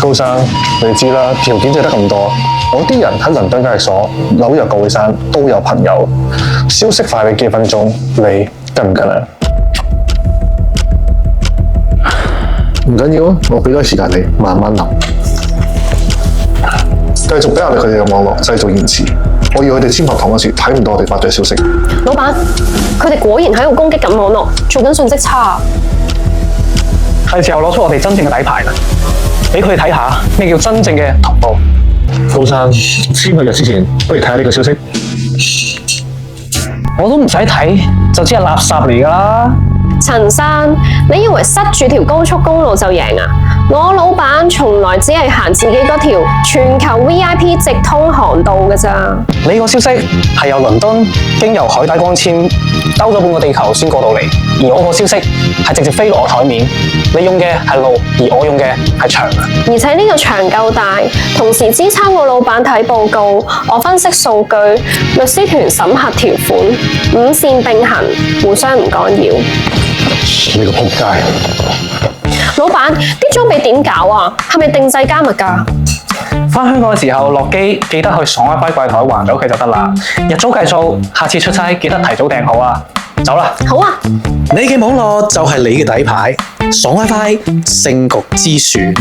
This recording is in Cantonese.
高生，你知啦，條件就得咁多。我啲人喺倫敦交易所、紐約國會山都有朋友，消息快你幾分鐘，你跟唔跟啊？唔緊要啊，我俾多時間你慢慢諗。繼續俾壓力佢哋嘅網絡製造延遲，我要佢哋簽合同嗰時睇唔到我哋發咗消息。老闆，佢哋果然喺度攻擊緊網絡，做緊信息差。係時候攞出我哋真正嘅底牌啦，俾佢哋睇下咩叫真正嘅同步。高生，簽佢日之前，不如睇下呢個消息。我都唔使睇，就知係垃圾嚟㗎啦。陳生，你以為塞住條高速公路就贏啊？我老闆從來只係行自己嗰條全球 VIP 直通航道㗎咋。你個消息係由倫敦經由海底光纖兜咗半個地球先過到嚟，而我個消息係直接飛落我台面。你用嘅係路，而我用嘅係牆啊！而且呢個牆夠大，同時支撐我老闆睇報告，我分析數據，律師團審核條款，五線並行，互相唔干擾。你個仆街！老闆，啲裝備點搞啊？係咪定製加密㗎？返香港嘅時候落機，記得去爽 WiFi 櫃台還咗佢就得啦。日租計數，下次出差記得提早訂好啊！走啦！好啊！你嘅網絡就係你嘅底牌，爽 WiFi 勝局之選。